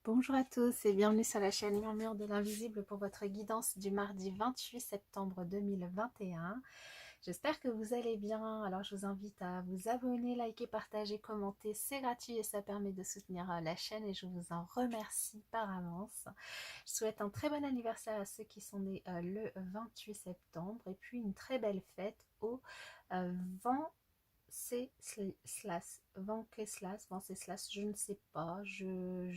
Bonjour à tous et bienvenue sur la chaîne Murmure de l'Invisible pour votre guidance du mardi 28 septembre 2021. J'espère que vous allez bien. Alors je vous invite à vous abonner, liker, partager, commenter. C'est gratuit et ça permet de soutenir la chaîne et je vous en remercie par avance. Je souhaite un très bon anniversaire à ceux qui sont nés le 28 septembre et puis une très belle fête au vent. C'est Slas, Venceslas, Venceslas, je ne sais pas, j'avoue,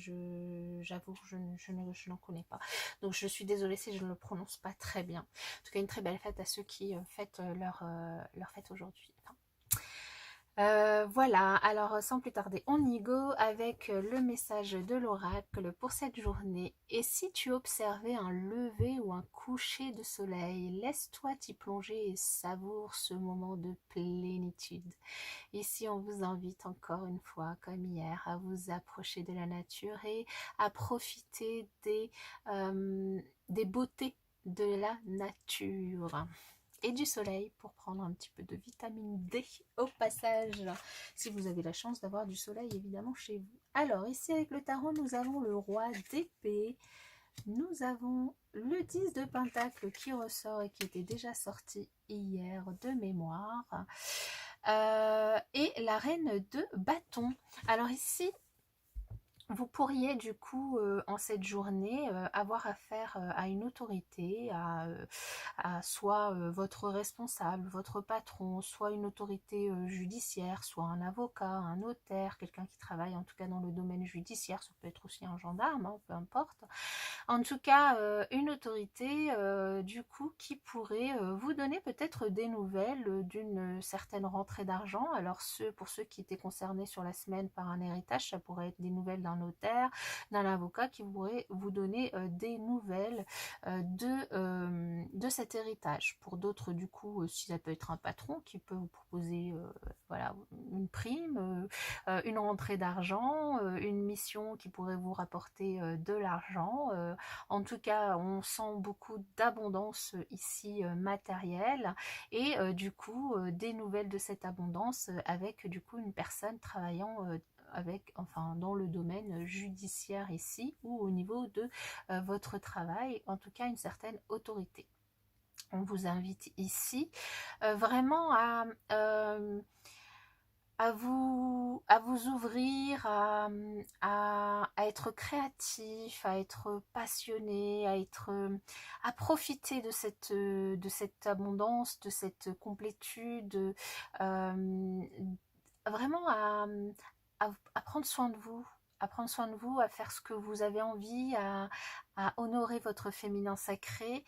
je n'en connais pas. Donc je suis désolée si je ne le prononce pas très bien. En tout cas, une très belle fête à ceux qui fêtent leur fête aujourd'hui. Enfin, voilà, alors sans plus tarder, on y go avec le message de l'oracle pour cette journée. Et si tu observais un lever ou un coucher de soleil, laisse-toi t'y plonger et savoure ce moment de plénitude. Ici, on vous invite encore une fois, comme hier, à vous approcher de la nature et à profiter des beautés de la nature et du soleil pour prendre un petit peu de vitamine D au passage, si vous avez la chance d'avoir du soleil évidemment chez vous. Alors ici avec le tarot, nous avons le roi d'épée, nous avons le 10 de pentacle qui ressort et qui était déjà sorti hier de mémoire, et la reine de bâton. Alors ici, vous pourriez du coup en cette journée avoir affaire à une autorité, à soit votre responsable, votre patron, soit une autorité judiciaire, soit un avocat, un notaire, quelqu'un qui travaille en tout cas dans le domaine judiciaire, ça peut être aussi un gendarme, hein, peu importe. En tout cas, une autorité du coup qui pourrait vous donner peut-être des nouvelles d'une certaine rentrée d'argent. Alors pour ceux qui étaient concernés sur la semaine par un héritage, ça pourrait être des nouvelles d'un notaire, d'un avocat qui pourrait vous donner des nouvelles de cet héritage. Pour d'autres, du coup, si ça peut être un patron qui peut vous proposer voilà, une prime, une rentrée d'argent, une mission qui pourrait vous rapporter de l'argent. En tout cas, on sent beaucoup d'abondance ici matérielle et du coup des nouvelles de cette abondance avec du coup une personne travaillant dans le domaine judiciaire ici ou au niveau de votre travail, en tout cas une certaine autorité. On vous invite ici vraiment à vous ouvrir, à être créatif, à être passionné, à profiter de cette abondance, de cette complétude, vraiment à prendre soin de vous, à prendre soin de vous, à faire ce que vous avez envie, à honorer votre féminin sacré,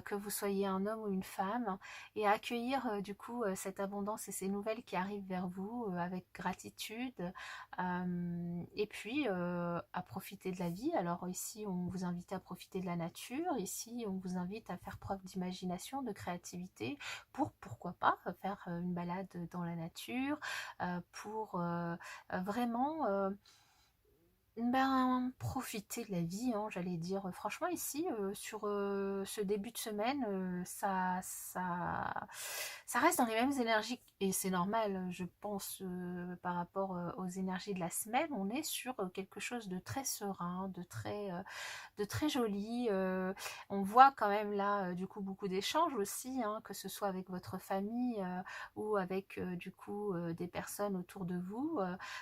que vous soyez un homme ou une femme, et à accueillir du coup cette abondance et ces nouvelles qui arrivent vers vous avec gratitude, et puis à profiter de la vie. Alors ici, on vous invite à profiter de la nature, ici, on vous invite à faire preuve d'imagination, de créativité, pourquoi pas, faire une balade dans la nature, pour vraiment profiter de la vie, hein, j'allais dire. Franchement, ici, sur ce début de semaine, ça reste dans les mêmes énergies, et c'est normal, je pense, par rapport aux énergies de la semaine. On est sur quelque chose de très serein, de très joli. On voit quand même là, du coup, beaucoup d'échanges aussi, hein, que ce soit avec votre famille ou avec, du coup, des personnes autour de vous.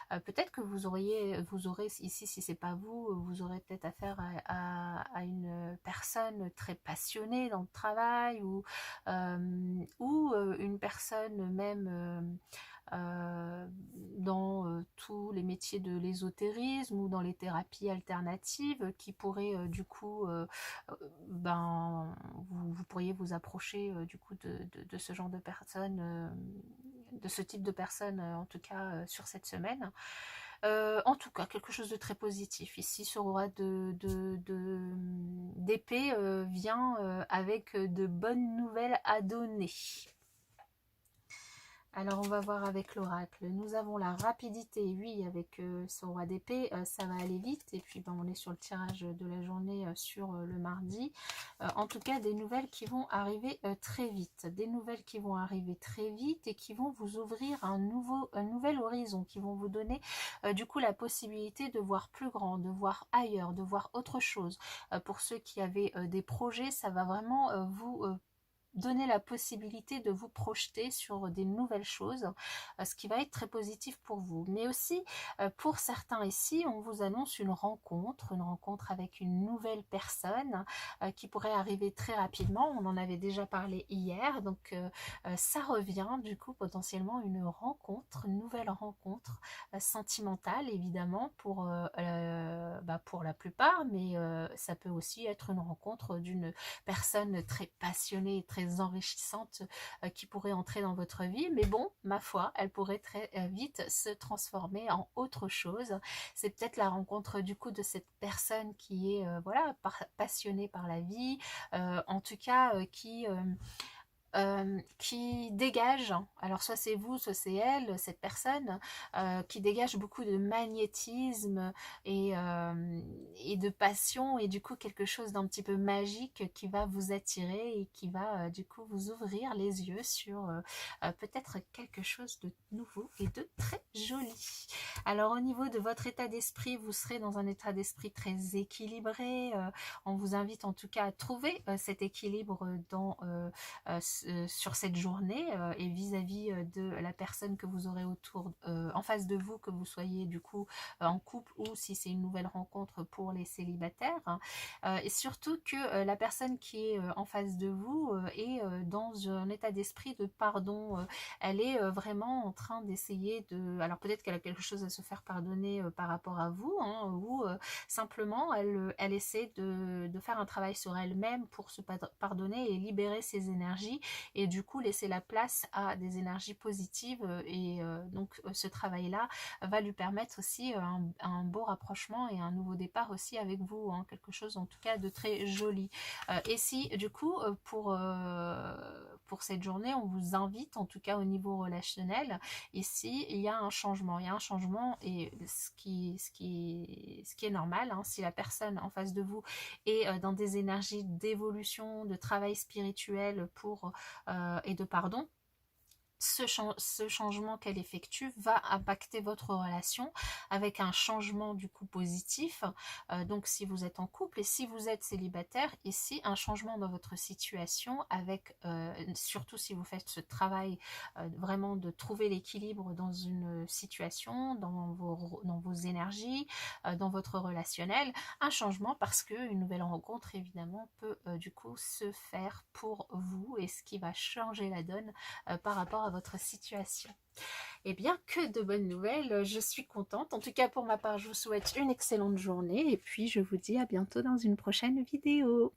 Peut-être que vous aurez ici, si c'est pas vous, vous aurez peut-être affaire à une personne très passionnée dans le travail, ou une personne même dans tous les métiers de l'ésotérisme ou dans les thérapies alternatives qui pourraient du coup, vous pourriez vous approcher du coup de ce genre de personnes, de ce type de personnes, en tout cas sur cette semaine. En tout cas, quelque chose de très positif. Ici, ce roi d'épée vient avec de bonnes nouvelles à donner. Alors, on va voir avec l'oracle. Nous avons la rapidité, oui, avec ce roi d'épée, ça va aller vite. Et puis, ben, on est sur le tirage de la journée sur le mardi. En tout cas, des nouvelles qui vont arriver très vite. Des nouvelles qui vont arriver très vite et qui vont vous ouvrir un nouvel horizon, qui vont vous donner du coup la possibilité de voir plus grand, de voir ailleurs, de voir autre chose. Pour ceux qui avaient des projets, ça va vraiment vous donner la possibilité de vous projeter sur des nouvelles choses, ce qui va être très positif pour vous. Mais aussi, pour certains ici, on vous annonce une rencontre avec une nouvelle personne qui pourrait arriver très rapidement. On en avait déjà parlé hier, donc ça revient du coup potentiellement une nouvelle rencontre sentimentale évidemment pour la plupart, mais ça peut aussi être une rencontre d'une personne très passionnée et très enrichissante qui pourrait entrer dans votre vie, mais bon, ma foi, elle pourrait très vite se transformer en autre chose. C'est peut-être la rencontre du coup de cette personne qui est voilà, passionnée par la vie, en tout cas qui dégage, alors soit c'est vous, soit c'est elle, cette personne, qui dégage beaucoup de magnétisme et de passion, et du coup quelque chose d'un petit peu magique qui va vous attirer et qui va du coup vous ouvrir les yeux sur peut-être quelque chose de nouveau et de très joli. Alors au niveau de votre état d'esprit, vous serez dans un état d'esprit très équilibré. On vous invite en tout cas à trouver cet équilibre sur cette journée et vis-à-vis de la personne que vous aurez en face de vous, que vous soyez du coup en couple ou si c'est une nouvelle rencontre pour les célibataires, hein. Et surtout que la personne qui est en face de vous est dans un état d'esprit de pardon. Elle est vraiment en train d'essayer de... Alors peut-être qu'elle a quelque chose à se faire pardonner par rapport à vous, hein, ou simplement elle essaie de faire un travail sur elle-même pour se pardonner et libérer ses énergies, et du coup laisser la place à des énergies positives, et donc ce travail-là va lui permettre aussi un beau rapprochement et un nouveau départ aussi avec vous, hein, quelque chose en tout cas de très joli. Et si du coup pour cette journée on vous invite en tout cas au niveau relationnel, ici il y a un changement, et ce qui est normal, hein, si la personne en face de vous est dans des énergies d'évolution, de travail spirituel et de pardon, ce changement qu'elle effectue va impacter votre relation avec un changement du coup positif. Donc si vous êtes en couple, et si vous êtes célibataire, ici un changement dans votre situation avec surtout si vous faites ce travail vraiment de trouver l'équilibre dans une situation, dans vos énergies, dans votre relationnel, un changement parce que une nouvelle rencontre évidemment peut du coup se faire pour vous, et ce qui va changer la donne par rapport à votre situation. Eh bien, que de bonnes nouvelles, je suis contente. En tout cas, pour ma part, je vous souhaite une excellente journée et puis je vous dis à bientôt dans une prochaine vidéo.